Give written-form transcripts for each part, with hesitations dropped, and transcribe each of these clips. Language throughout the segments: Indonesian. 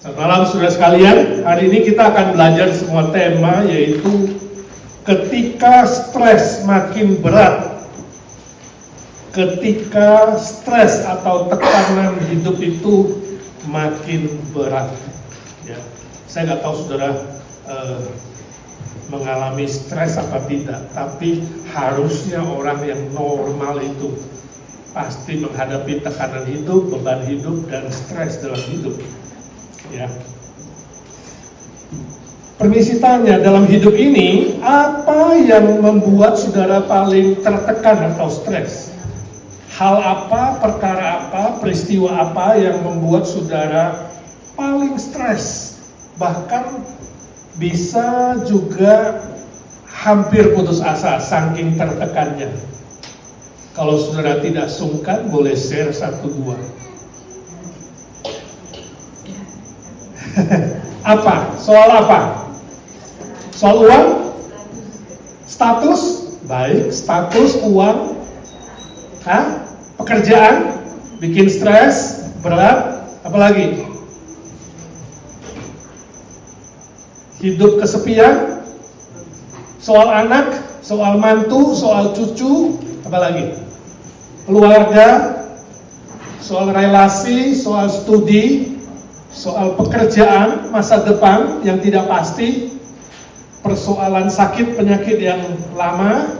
Selamat malam saudara sekalian, hari ini kita akan belajar semua tema yaitu ketika stres makin berat. Ketika stres atau tekanan hidup itu makin berat. Ya, saya nggak tahu saudara mengalami stres apa tidak, tapi harusnya orang yang normal itu pasti menghadapi tekanan hidup, beban hidup, dan stres dalam hidup. Ya. Permisi tanya, dalam hidup ini apa yang membuat saudara paling tertekan atau stres? Hal apa, perkara apa, peristiwa apa yang membuat saudara paling stres? Bahkan bisa juga hampir putus asa saking tertekannya. Kalau saudara tidak sungkan, boleh share 1-2. Apa? Soal apa? Soal uang? Status? Baik, status, uang. Pekerjaan? Bikin stres, berat, apalagi? Hidup kesepian? Soal anak? Soal mantu? Soal cucu? Apalagi? Keluarga? Soal relasi? Soal studi? Soal pekerjaan, masa depan yang tidak pasti, persoalan sakit penyakit yang lama,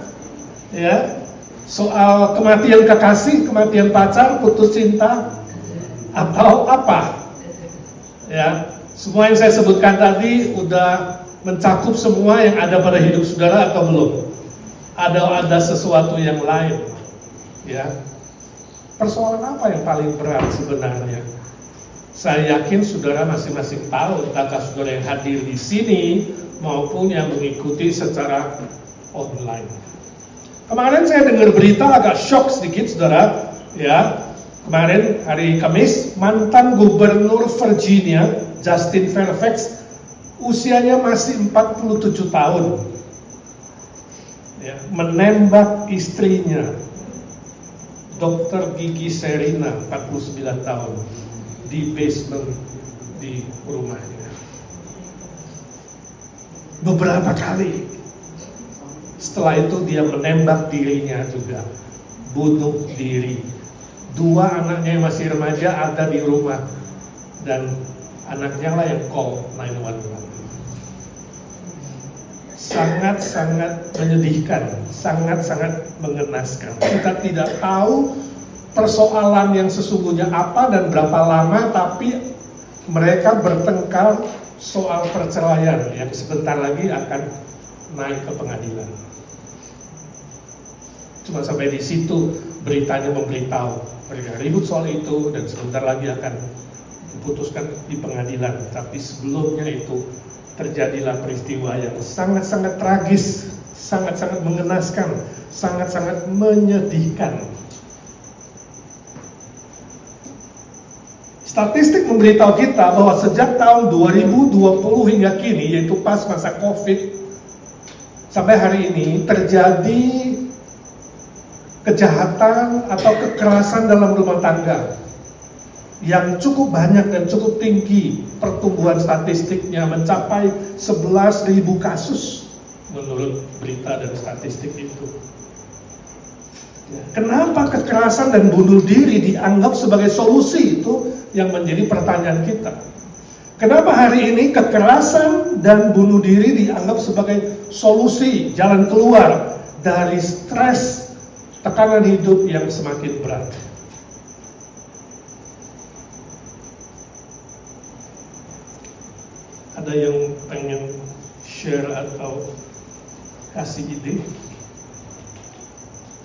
ya, soal kematian kekasih, kematian pacar, putus cinta, atau apa, ya, semua yang saya sebutkan tadi udah mencakup semua yang ada pada hidup saudara atau belum? Ada sesuatu yang lain, ya. Persoalan apa yang paling berat sebenarnya? Saya yakin saudara masing-masing tahu, entah saudara yang hadir di sini maupun yang mengikuti secara online. Kemarin saya dengar berita agak shock sedikit saudara, ya. Kemarin hari Kamis, mantan gubernur Virginia, Justin Fairfax, usianya masih 47 tahun, ya, menembak istrinya, Dr. Gigi Serina, 49 tahun. Di basement di rumahnya. Beberapa kali. Setelah itu dia menembak dirinya juga. Bunuh diri. 2 anaknya yang masih remaja ada di rumah. Dan anaknya lah yang call 911. Sangat-sangat menyedihkan. Sangat-sangat mengenaskan. Kita tidak tahu persoalan yang sesungguhnya apa dan berapa lama, tapi mereka bertengkar soal perceraian yang sebentar lagi akan naik ke pengadilan. Cuma sampai di situ beritanya memberitahu mereka ribut soal itu dan sebentar lagi akan diputuskan di pengadilan. Tapi sebelumnya itu terjadilah peristiwa yang sangat-sangat tragis, sangat-sangat mengenaskan, sangat-sangat menyedihkan. Statistik memberitahu kita bahwa sejak tahun 2020 hingga kini, yaitu pas masa COVID, sampai hari ini terjadi kejahatan atau kekerasan dalam rumah tangga yang cukup banyak dan cukup tinggi. Pertumbuhan statistiknya mencapai 11.000 kasus menurut berita dan statistik itu. Kenapa kekerasan dan bunuh diri dianggap sebagai solusi? Itu yang menjadi pertanyaan kita. Kenapa hari ini kekerasan dan bunuh diri dianggap sebagai solusi, jalan keluar dari stres, tekanan hidup yang semakin berat? Ada yang pengen share atau kasih ide?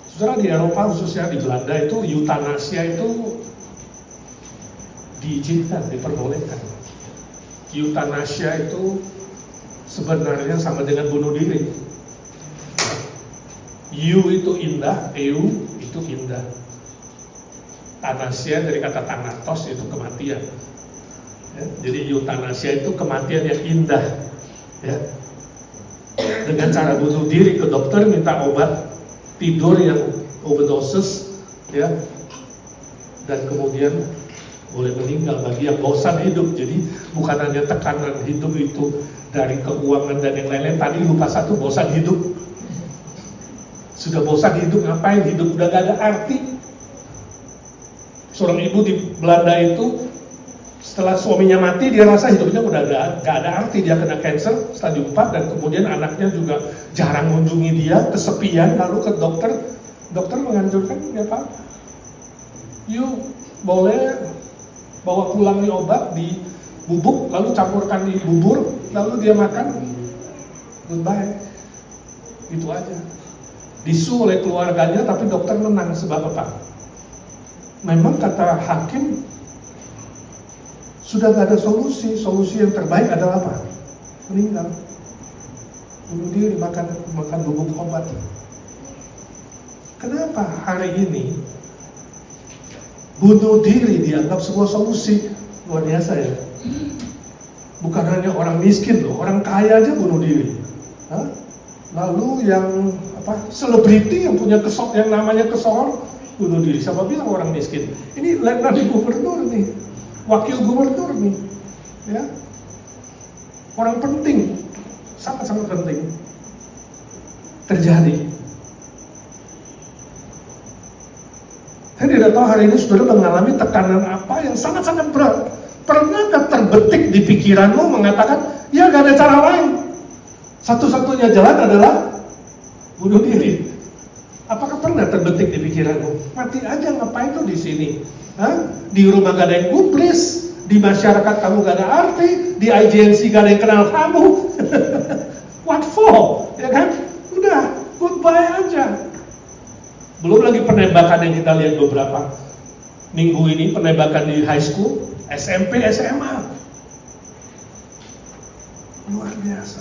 Saudara, di Eropa khususnya di Belanda itu eutanasia itu diizinkan, diperbolehkan. Eutanasia itu sebenarnya sama dengan bunuh diri. Eu itu indah, eu itu indah. Thanasia dari kata thanatos itu kematian. Ya, jadi eutanasia itu kematian yang indah. Ya. Dengan cara bunuh diri, ke dokter minta obat tidur yang overdoses, ya, dan kemudian boleh meninggal bagi yang bosan hidup. Jadi bukan hanya tekanan hidup itu dari keuangan dan yang lain-lain. Tadi lupa satu, bosan hidup. Sudah bosan hidup, ngapain hidup, udah gak ada arti. Seorang ibu di Belanda itu setelah suaminya mati, dia rasa hidupnya udah gak ada arti. Dia kena cancer stadium 4 dan kemudian anaknya juga jarang mengunjungi dia, kesepian. Lalu ke dokter menganjurkan ya Pak, you boleh bawa pulang nih obat di bubuk, lalu campurkan di bubur, lalu dia makan, goodbye. Itu aja. Disu oleh keluarganya, tapi dokter menang. Sebab apa? Memang kata hakim sudah gak ada solusi. Solusi yang terbaik adalah apa? Meninggal, bunuh diri, makan bubuk obat. Kenapa hari ini bunuh diri dianggap sebuah solusi? Luar biasa ya. Bukan hanya orang miskin loh, orang kaya aja bunuh diri. Hah? Lalu yang selebriti yang punya yang namanya kesohor bunuh diri. Siapa bilang orang miskin? Ini lieutenant gubernur nih, wakil gubernur nih, ya, orang penting, sangat-sangat penting terjadi. Saya tidak tahu hari ini saudara mengalami tekanan apa yang sangat-sangat berat. Pernahkah terbetik di pikiranmu mengatakan, ya gak ada cara lain, satu-satunya jalan adalah bunuh diri? Apakah pernah terbetik di pikiranmu? Mati aja, ngapain tuh di sini? Hah? Di rumah gak ada yang gubris, di masyarakat kamu gak ada arti, di IJNC gak ada yang kenal kamu. What for? Ya kan? Udah, goodbye aja. Belum lagi penembakan yang kita lihat beberapa minggu ini, penembakan di high school, SMP, SMA. Luar biasa.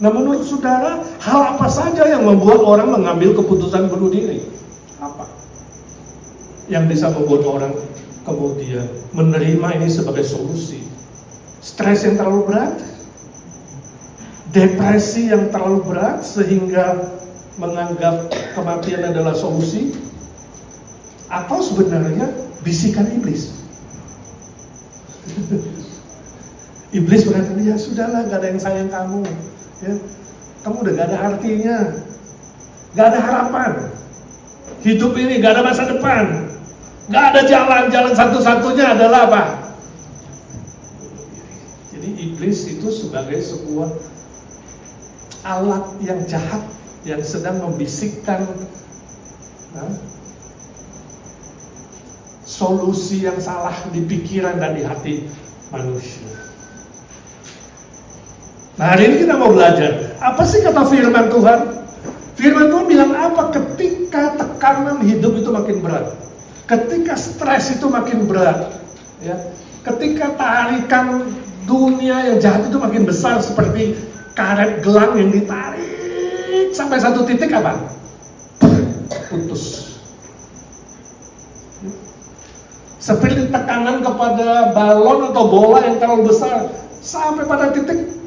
Nah, menurut saudara, hal apa saja yang membuat orang mengambil keputusan bunuh diri? Apa yang bisa membuat orang kemudian menerima ini sebagai solusi? Stres yang terlalu berat? Depresi yang terlalu berat sehingga menganggap kematian adalah solusi? Atau sebenarnya bisikan iblis? Iblis berkata, ya sudahlah, gak ada yang sayang kamu, ya, kamu udah gak ada artinya, gak ada harapan, hidup ini gak ada masa depan, gak ada jalan satu-satunya adalah apa? Jadi iblis itu sebagai sebuah alat yang jahat yang sedang membisikkan solusi yang salah di pikiran dan di hati manusia. Nah, hari ini kita mau belajar apa sih kata firman Tuhan? Firman Tuhan bilang apa? Ketika tekanan hidup itu makin berat, ketika stres itu makin berat, ya, ketika tarikan dunia yang jahat itu makin besar seperti karet gelang yang ditarik sampai satu titik apa? Putus. Seperti tekanan kepada balon atau bola yang terlalu besar sampai pada titik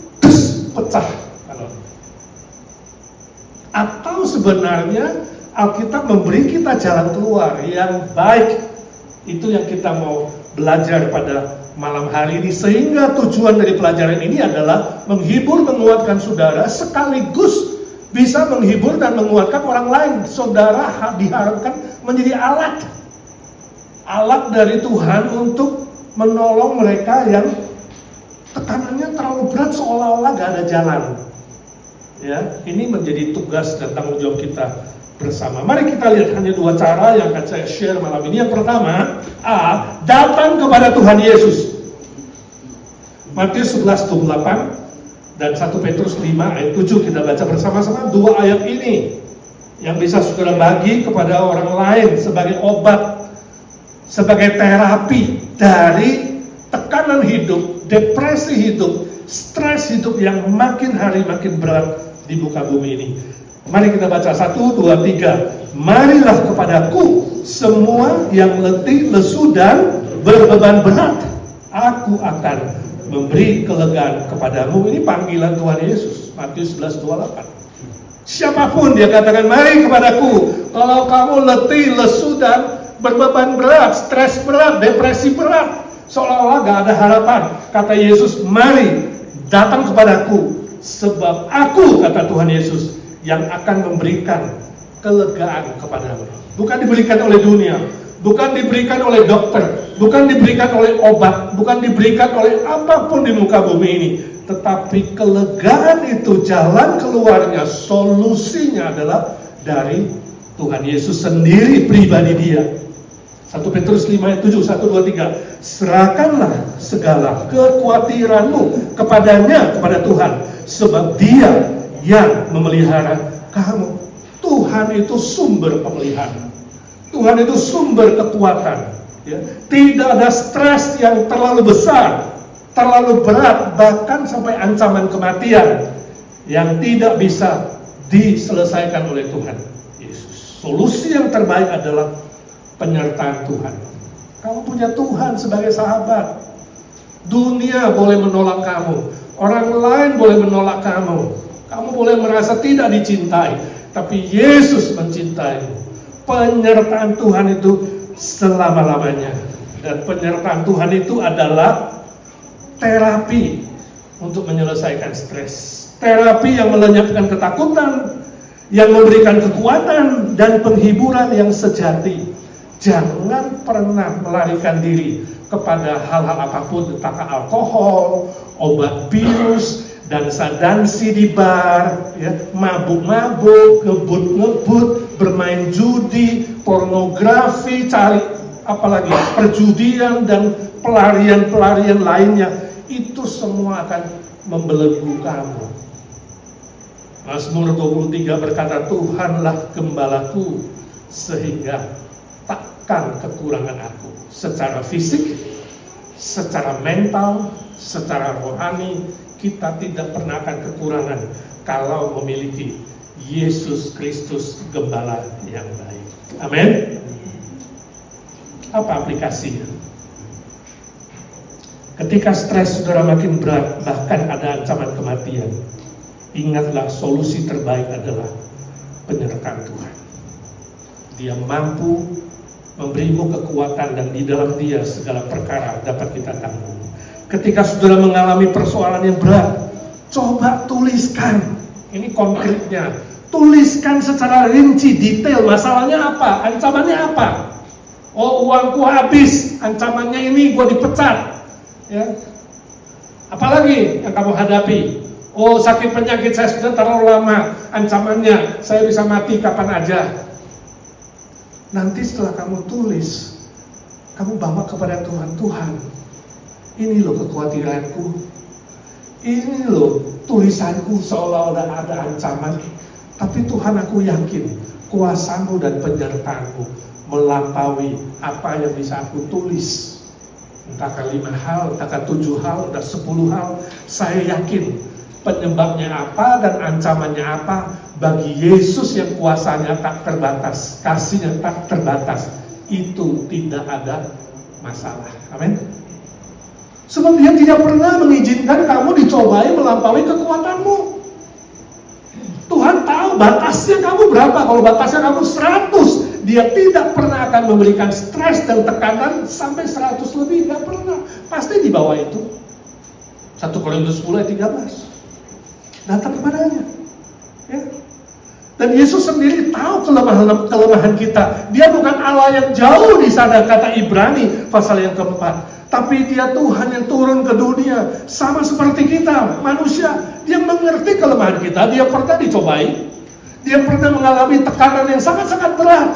pecah balon. Atau sebenarnya Alkitab memberi kita jalan keluar yang baik. Itu yang kita mau belajar pada malam hari ini, sehingga tujuan dari pelajaran ini adalah menghibur, menguatkan saudara, sekaligus bisa menghibur dan menguatkan orang lain. Saudara diharapkan menjadi alat dari Tuhan untuk menolong mereka yang tekanannya terlalu berat, seolah-olah gak ada jalan. Ya, ini menjadi tugas dan tanggung jawab kita bersama. Mari kita lihat hanya dua cara yang akan saya share malam ini. Yang pertama, datang kepada Tuhan Yesus. Matius 11:28 dan 1 Petrus 5 ayat 7 kita baca bersama-sama. Dua ayat ini yang bisa saudara bagi kepada orang lain sebagai obat, sebagai terapi dari tekanan hidup, depresi hidup, stres hidup yang makin hari makin berat di muka bumi ini. Mari kita baca 1, 2, 3. Marilah kepadaku semua yang letih, lesu dan berbeban berat, aku akan memberi kelegaan kepadamu. Ini panggilan Tuhan Yesus, Matius 11:28. Siapapun dia katakan, mari kepadaku. Kalau kamu letih, lesu dan berbeban berat, stres berat, depresi berat, seolah-olah gak ada harapan. Kata Yesus, mari datang kepadaku, sebab aku, kata Tuhan Yesus, yang akan memberikan kelegaan kepadamu. Bukan diberikan oleh dunia, bukan diberikan oleh dokter, bukan diberikan oleh obat, bukan diberikan oleh apapun di muka bumi ini, tetapi kelegaan itu, jalan keluarnya, solusinya adalah dari Tuhan Yesus sendiri, pribadi dia. 1 Petrus 5 ayat 7, 1, 2, 3. Serahkanlah segala kekhawatiranmu kepadanya, kepada Tuhan, sebab dia yang memelihara kamu. Tuhan itu sumber pemeliharaan. Tuhan itu sumber kekuatan. Ya. Tidak ada stres yang terlalu besar, terlalu berat, bahkan sampai ancaman kematian yang tidak bisa diselesaikan oleh Tuhan Yesus. Solusi yang terbaik adalah penyertaan Tuhan. Kamu punya Tuhan sebagai sahabat. Dunia boleh menolak kamu, orang lain boleh menolak kamu, kamu boleh merasa tidak dicintai, tapi Yesus mencintaimu. Penyertaan Tuhan itu selama-lamanya. Dan penyertaan Tuhan itu adalah terapi untuk menyelesaikan stres. Terapi yang melenyapkan ketakutan, yang memberikan kekuatan dan penghiburan yang sejati. Jangan pernah melarikan diri kepada hal-hal apapun, entah alkohol, obat bius, dansa-dansi di bar, ya, mabuk-mabuk, ngebut-ngebut, bermain judi, pornografi, cari apalagi perjudian dan pelarian-pelarian lainnya. Itu semua akan membelenggu kamu. Mazmur 23 berkata, Tuhanlah gembalaku sehingga takkan kekurangan aku, secara fisik, secara mental, secara rohani. Kita tidak pernah akan kekurangan kalau memiliki Yesus Kristus gembala yang baik. Amin. Apa aplikasinya? Ketika stres saudara makin berat, bahkan ada ancaman kematian, ingatlah solusi terbaik adalah penyertaan Tuhan. Dia mampu memberimu kekuatan dan di dalam dia segala perkara dapat kita tanggung. Ketika saudara mengalami persoalan yang berat, coba tuliskan. Ini konkretnya. Tuliskan secara rinci, detail, masalahnya apa, ancamannya apa. Oh, uangku habis, ancamannya ini, gua dipecat. Ya. Apalagi yang kamu hadapi? Oh, sakit penyakit saya sudah terlalu lama, ancamannya saya bisa mati kapan aja. Nanti setelah kamu tulis, kamu bawa kepada Tuhan. Tuhan, ini loh kekhawatiranku, ini loh tulisanku seolah-olah ada ancaman, tapi Tuhan, aku yakin kuasamu dan penyertaanmu melampaui apa yang bisa aku tulis. Entahkah 5 hal, entahkah 7 hal, entah 10 hal, saya yakin penyebabnya apa dan ancamannya apa. Bagi Yesus yang kuasanya tak terbatas, kasihnya tak terbatas, itu tidak ada masalah. Amin. Sebab dia tidak pernah mengizinkan kamu dicobai melampaui kekuatanmu. Tuhan tahu batasnya kamu berapa. Kalau batasnya kamu 100, dia tidak pernah akan memberikan stres dan tekanan sampai 100 lebih. Tidak pernah. Pasti di bawah itu. 1 Korintus 10 ayat 13. Datang kepadanya. Ya. Dan Yesus sendiri tahu kelemahan kita. Dia bukan Allah yang jauh di sana, kata Ibrani pasal yang keempat. Tapi dia Tuhan yang turun ke dunia, sama seperti kita, manusia. Dia mengerti kelemahan kita, dia pernah dicobai. Dia pernah mengalami tekanan yang sangat-sangat berat.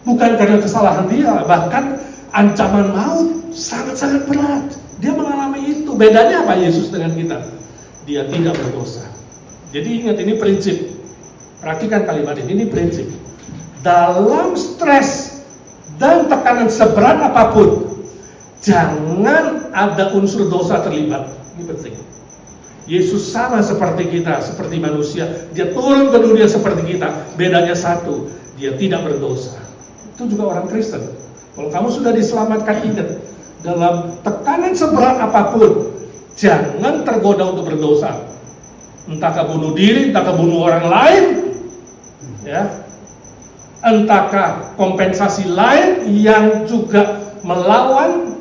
Bukan karena kesalahan dia, bahkan ancaman maut sangat-sangat berat. Dia mengalami itu. Bedanya apa Yesus dengan kita? Dia tidak berdosa. Jadi ingat, ini prinsip. Perhatikan kalimat ini prinsip. Dalam stres dan tekanan seberat apapun, jangan ada unsur dosa terlibat. Ini penting. Yesus sama seperti kita, seperti manusia. Dia turun ke dunia seperti kita. Bedanya satu, dia tidak berdosa. Itu juga orang Kristen. Kalau kamu sudah diselamatkan, ingat, dalam tekanan seberat apapun, jangan tergoda untuk berdosa. Entahkah bunuh diri, entahkah bunuh orang lain, ya. Entahkah kompensasi lain yang juga melawan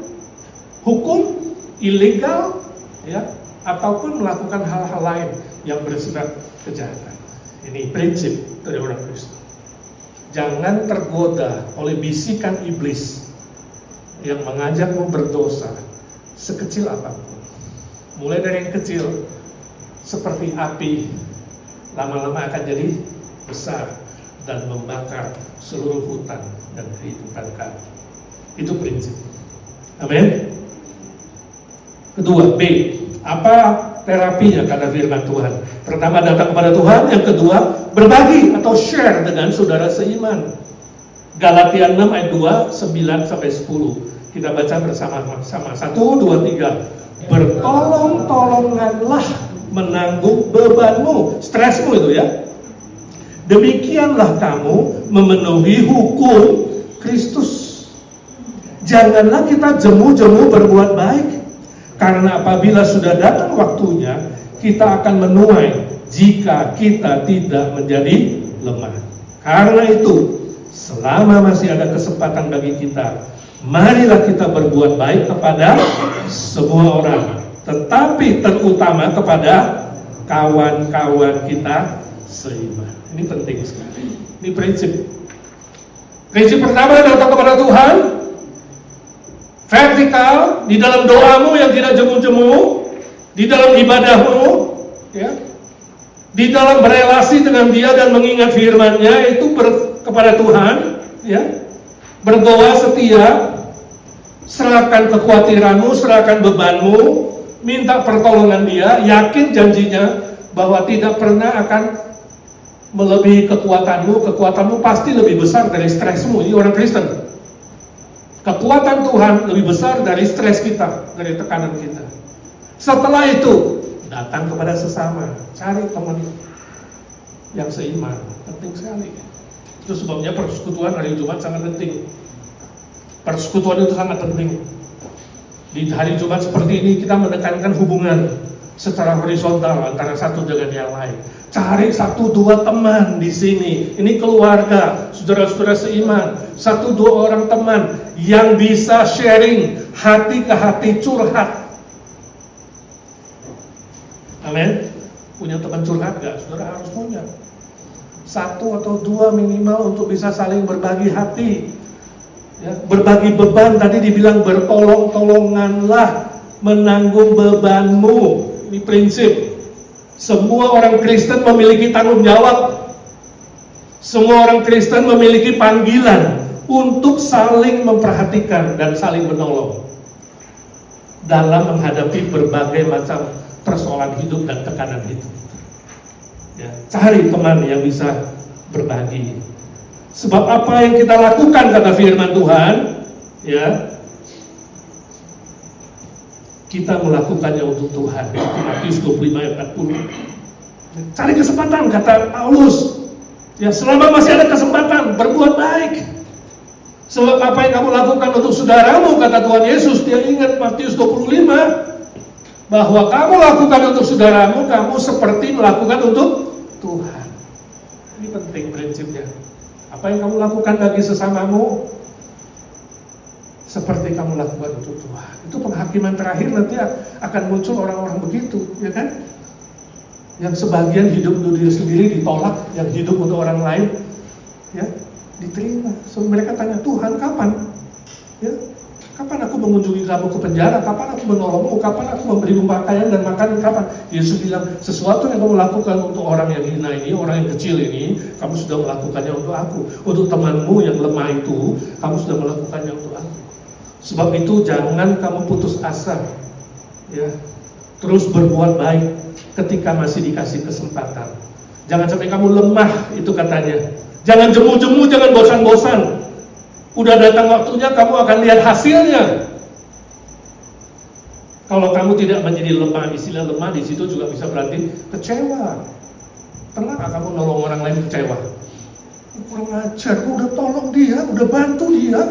hukum ilegal, ya, ataupun melakukan hal-hal lain yang bersifat kejahatan. Ini prinsip dari orang Kristen. Jangan tergoda oleh bisikan iblis yang mengajakmu berdosa sekecil apapun. Mulai dari yang kecil, seperti api, lama-lama akan jadi besar dan membakar seluruh hutan dan kehidupan kamu. Itu prinsip. Amin. Kedua, B. Apa terapinya kata firman Tuhan? Pertama, datang kepada Tuhan. Yang kedua, berbagi atau share dengan saudara seiman. Galatia 6 ayat 2, 9-10. Kita baca bersama-sama. 1, 2, 3. Bertolong-tolonganlah menanggung bebanmu, stresmu itu ya. Demikianlah kamu memenuhi hukum Kristus. Janganlah kita jemu-jemu berbuat baik, karena apabila sudah datang waktunya, kita akan menuai jika kita tidak menjadi lemah. Karena itu, selama masih ada kesempatan bagi kita, marilah kita berbuat baik kepada semua orang, tetapi terutama kepada kawan-kawan kita seiman. Ini penting sekali. Ini prinsip. Prinsip pertama, datang kepada Tuhan, vertikal, di dalam doamu yang tidak jemu-jemu, di dalam ibadahmu, ya, di dalam berelasi dengan Dia dan mengingat firman-Nya, itu kepada Tuhan, ya, berdoa setia, serahkan kekhawatiranmu, serahkan bebanmu, minta pertolongan Dia, yakin janjinya bahwa tidak pernah akan melebihi kekuatanmu pasti lebih besar dari stresmu. Ini orang Kristen. Kekuatan Tuhan lebih besar dari stres kita, dari tekanan kita. Setelah itu, datang kepada sesama, cari teman yang seiman, penting sekali. Itu sebabnya persekutuan hari Jumat sangat penting. Persekutuan itu sangat penting. Di hari Jumat seperti ini kita menekankan hubungan secara horizontal antara satu dengan yang lain. Cari 1-2 teman di sini. Ini keluarga, saudara-saudara seiman. 1-2 orang teman yang bisa sharing hati ke hati, curhat. Amin. Punya teman curhat gak? Saudara harus punya. 1 atau 2 minimal untuk bisa saling berbagi hati. Ya, berbagi beban, tadi dibilang bertolong-tolonganlah menanggung bebanmu. Ini prinsip. Semua orang Kristen memiliki tanggung jawab. Semua orang Kristen memiliki panggilan untuk saling memperhatikan dan saling menolong dalam menghadapi berbagai macam persoalan hidup dan tekanan hidup. Ya, cari teman yang bisa berbagi. Sebab apa yang kita lakukan, kata firman Tuhan, ya, kita melakukannya untuk Tuhan. Matius 25 ayat 40. Cari kesempatan, kata Paulus. Ya, selama masih ada kesempatan, berbuat baik. Sebab apa yang kamu lakukan untuk saudaramu, kata Tuhan Yesus, dia ingat Matius 25, bahwa kamu lakukan untuk saudaramu, kamu seperti melakukan untuk Tuhan. Ini penting prinsipnya. Apa yang kamu lakukan bagi sesamamu, seperti kamu lakukan untuk Tuhan. Itu penghakiman terakhir, nanti akan muncul orang-orang begitu, ya kan? Yang sebagian hidup untuk diri sendiri ditolak, yang hidup untuk orang lain, ya, diterima. So, mereka tanya, Tuhan kapan? Ya, kapan aku mengunjungi kamu ke penjara? Kapan aku menolongmu? Kapan aku memberimu pakaian dan makan? Kapan? Yesus bilang, sesuatu yang kamu lakukan untuk orang yang hina ini, orang yang kecil ini, kamu sudah melakukannya untuk aku. Untuk temanmu yang lemah itu, kamu sudah melakukannya untuk aku. Sebab itu jangan kamu putus asa, ya, terus berbuat baik ketika masih dikasih kesempatan. Jangan sampai kamu lemah, itu katanya. Jangan jemu-jemu, jangan bosan-bosan. Udah datang waktunya, kamu akan lihat hasilnya. Kalau kamu tidak menjadi lemah, istilah lemah di situ juga bisa berarti kecewa. Pernah nggak kamu nolong orang lain kecewa? Kurang ajar, udah tolong dia, udah bantu dia,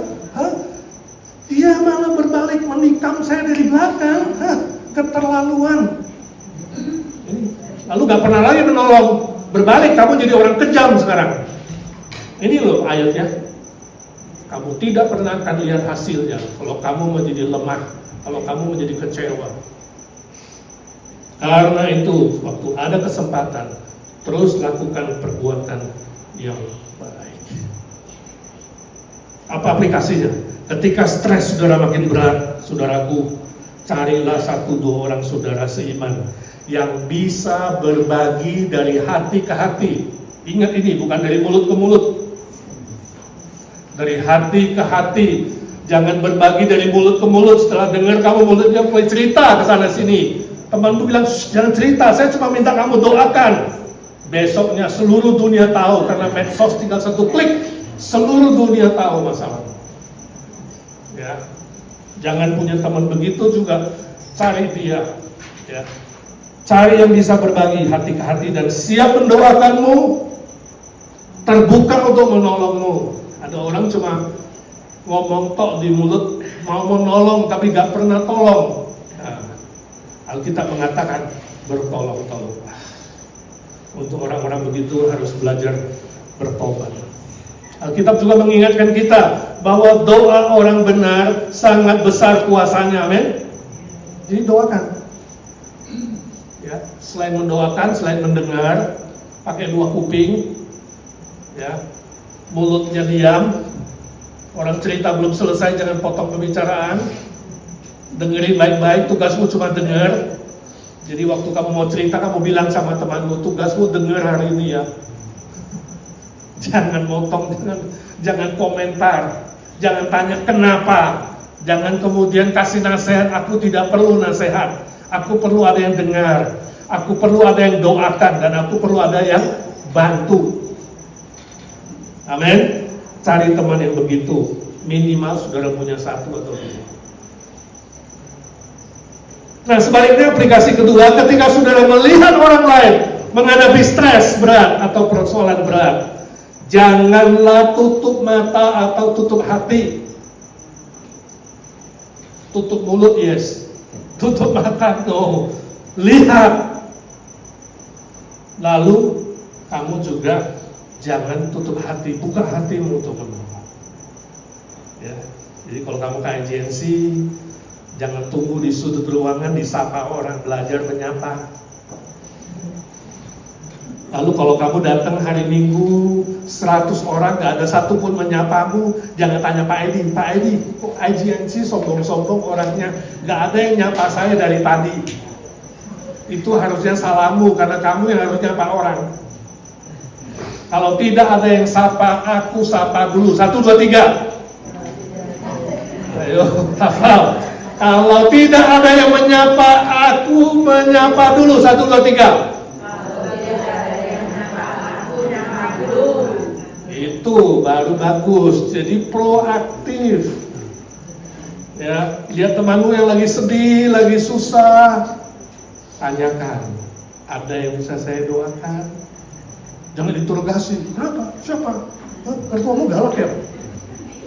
dia malah berbalik menikam saya dari belakang. Keterlaluan. Lalu gak pernah lagi menolong. Berbalik, kamu jadi orang kejam sekarang. Ini loh ayatnya. Kamu tidak pernah akan lihat hasilnya kalau kamu menjadi lemah, kalau kamu menjadi kecewa. Karena itu, waktu ada kesempatan, terus lakukan perbuatan yang baik. Apa aplikasinya? Ketika stres saudara makin berat, saudaraku, carilah 1-2 orang saudara seiman yang bisa berbagi dari hati ke hati. Ingat ini, bukan dari mulut ke mulut. Dari hati ke hati. Jangan berbagi dari mulut ke mulut. Setelah dengar kamu mulutnya mulai cerita ke sana sini. Temanmu bilang, jangan cerita, saya cuma minta kamu doakan. Besoknya seluruh dunia tahu, karena medsos tinggal 1 klik, seluruh dunia tahu masalahnya. Ya. Jangan punya teman begitu juga, cari dia. Ya. Cari yang bisa berbagi hati ke hati dan siap mendoakanmu, terbuka untuk menolongmu. Ada orang cuma ngomong tok di mulut, mau menolong tapi gak pernah tolong. Nah, Alkitab mengatakan bertolong-tolonglah. Untuk orang-orang begitu harus belajar bertobat. Alkitab juga mengingatkan kita bahwa doa orang benar sangat besar kuasanya, amin. Jadi doakan. Ya, selain mendoakan, selain mendengar, pakai 2 kuping. Ya, mulutnya diam. Orang cerita belum selesai, jangan potong pembicaraan. Dengerin baik-baik, tugasmu cuma dengar. Jadi waktu kamu mau cerita, kamu bilang sama temanmu, tugasmu dengar hari ini ya. Jangan motong, jangan komentar, jangan tanya kenapa. Jangan kemudian kasih nasihat, aku tidak perlu nasihat. Aku perlu ada yang dengar, aku perlu ada yang doakan, dan aku perlu ada yang bantu. Amin. Cari teman yang begitu. Minimal saudara punya 1 atau 2. Nah, sebaliknya aplikasi kedua, ketika saudara melihat orang lain menghadapi stres berat atau persoalan berat, janganlah tutup mata atau tutup hati. Tutup mulut, yes. Tutup mata, no. Lihat. Lalu kamu juga jangan tutup hati, buka hatimu untuk menolong. Ya. Jadi kalau kamu ke IGNC, jangan tunggu di sudut ruangan disapa orang, belajar menyapa. Lalu kalau kamu datang hari Minggu 100 orang gak ada satupun menyapamu, jangan tanya Pak Edi, kok IGNC sombong-sombong orangnya, gak ada yang nyapa saya dari tadi. Itu harusnya salahmu, karena kamu yang harus nyapa orang. Kalau tidak ada yang sapa, aku sapa dulu. 1, 2, 3. Ayo, hafal. Kalau tidak ada yang menyapa, aku menyapa dulu. 1, 2, 3. Itu baru bagus. Jadi proaktif. Ya, lihat temanmu yang lagi sedih, lagi susah, tanyakan, ada yang bisa saya doakan? Jangan diinterogasi. Kenapa? Siapa? Ketuamu galak ya?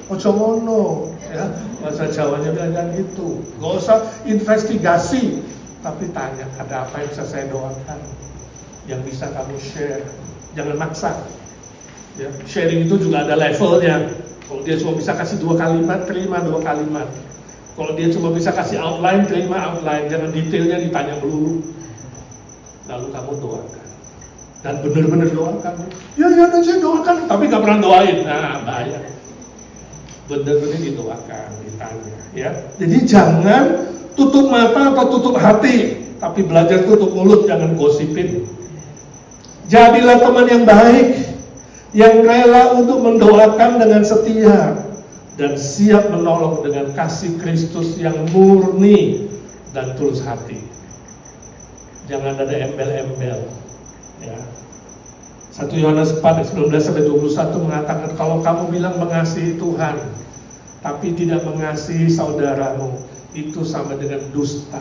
Ojo ngono, ya. Bahasa Jawanya bilang gitu. Gak usah investigasi, tapi tanya, ada apa yang bisa saya doakan? Yang bisa kamu share. Jangan maksa. Ya, sharing itu juga ada levelnya. Kalau dia cuma bisa kasih 2 kalimat, terima 2 kalimat. Kalau dia cuma bisa kasih outline, terima outline. Jangan detailnya ditanya melulu. Lalu kamu doakan. Dan benar-benar doakan. Ya, dan saya doakan, tapi gak pernah doain. Nah, bahaya. Benar-benar didoakan, ditanya. Ya, jadi jangan tutup mata atau tutup hati, tapi belajar tutup mulut, jangan gosipin. Jadilah teman yang baik, yang rela untuk mendoakan dengan setia dan siap menolong dengan kasih Kristus yang murni dan tulus hati. Jangan ada embel-embel. Ya. 1 Yohanes 4:19-21 mengatakan, kalau kamu bilang mengasihi Tuhan tapi tidak mengasihi saudaramu, itu sama dengan dusta.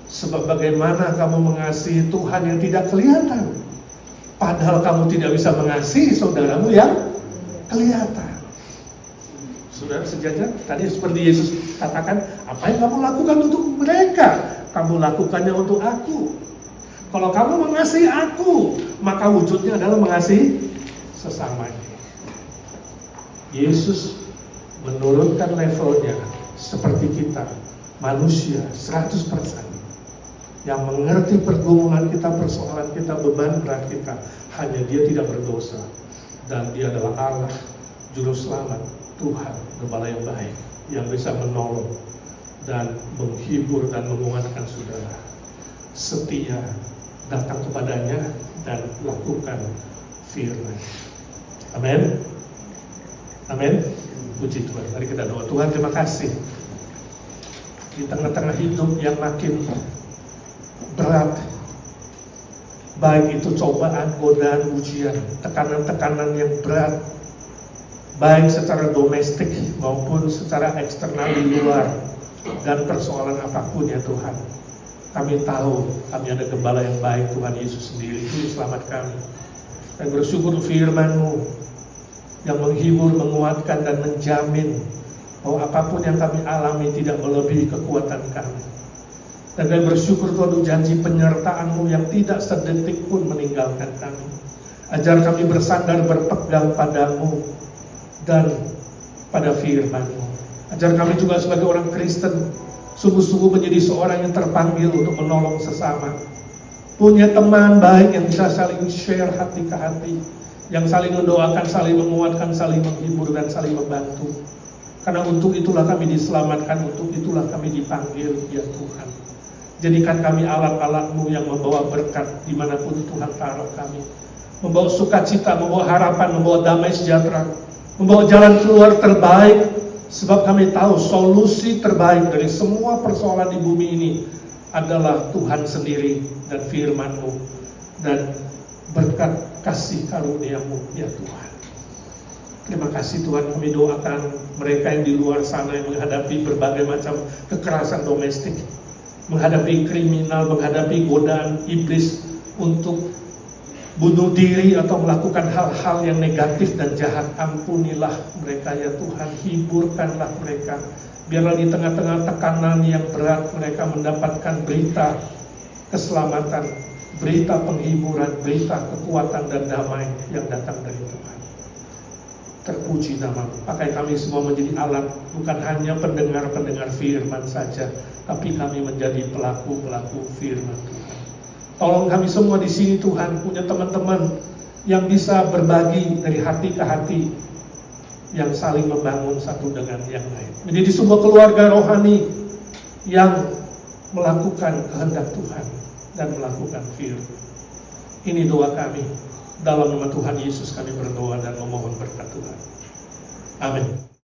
Sebab bagaimana kamu mengasihi Tuhan yang tidak kelihatan, padahal kamu tidak bisa mengasihi saudaramu yang kelihatan. Saudara sejajar, tadi seperti Yesus katakan, apa yang kamu lakukan untuk mereka, kamu lakukannya untuk aku. Kalau kamu mengasihi aku, maka wujudnya adalah mengasihi sesamanya. Yesus menurunkan levelnya seperti kita, manusia 100%, yang mengerti pergumulan kita, persoalan kita, beban berat kita. Hanya Dia tidak berdosa, dan Dia adalah Allah, Juru Selamat, Tuhan, Gembala yang baik, yang bisa menolong dan menghibur dan menguatkan saudara. Setia datang kepadanya dan lakukan firman. Amin. Amin. Puji Tuhan. Mari kita doa. Tuhan, terima kasih. Di tengah-tengah hidup yang makin berat, baik itu cobaan, godaan, ujian, tekanan-tekanan yang berat, baik secara domestik maupun secara eksternal di luar, dan persoalan apapun ya Tuhan, kami tahu kami ada Gembala yang baik, Tuhan Yesus sendiri, Juru Selamat kami. Dan bersyukur firman-Mu yang menghibur, menguatkan, dan menjamin bahwa apapun yang kami alami tidak melebihi kekuatan kami. Dan kami bersyukur Tuhan untuk janji penyertaan-Mu yang tidak sedetik pun meninggalkan kami. Ajar kami bersandar, berpegang padamu dan pada firman-Mu. Ajar kami juga sebagai orang Kristen sungguh-sungguh menjadi seorang yang terpanggil untuk menolong sesama. Punya teman baik yang bisa saling share hati ke hati, yang saling mendoakan, saling menguatkan, saling menghibur, dan saling membantu. Karena untuk itulah kami diselamatkan, untuk itulah kami dipanggil, ya Tuhan. Jadikan kami alat-alat-Mu yang membawa berkat dimanapun Tuhan taruh kami. Membawa sukacita, membawa harapan, membawa damai sejahtera, membawa jalan keluar terbaik. Sebab kami tahu solusi terbaik dari semua persoalan di bumi ini adalah Tuhan sendiri dan firman-Mu dan berkat kasih karunia-Mu, ya Tuhan. Terima kasih Tuhan, kami doakan mereka yang di luar sana yang menghadapi berbagai macam kekerasan domestik, menghadapi kriminal, menghadapi godaan iblis untuk bunuh diri atau melakukan hal-hal yang negatif dan jahat. Ampunilah mereka ya Tuhan, hiburkanlah mereka. Biarlah di tengah-tengah tekanan yang berat mereka mendapatkan berita keselamatan, berita penghiburan, berita kekuatan dan damai yang datang dari Tuhan. Terpuji nama-Mu. Pakai kami semua menjadi alat, bukan hanya pendengar-pendengar firman saja, tapi kami menjadi pelaku-pelaku firman Tuhan. Tolong kami semua di sini Tuhan, punya teman-teman yang bisa berbagi dari hati ke hati, yang saling membangun satu dengan yang lain. Menjadi sebuah keluarga rohani yang melakukan kehendak Tuhan dan melakukan firman. Ini doa kami. Dalam nama Tuhan Yesus kami berdoa dan memohon berkat Tuhan. Amin.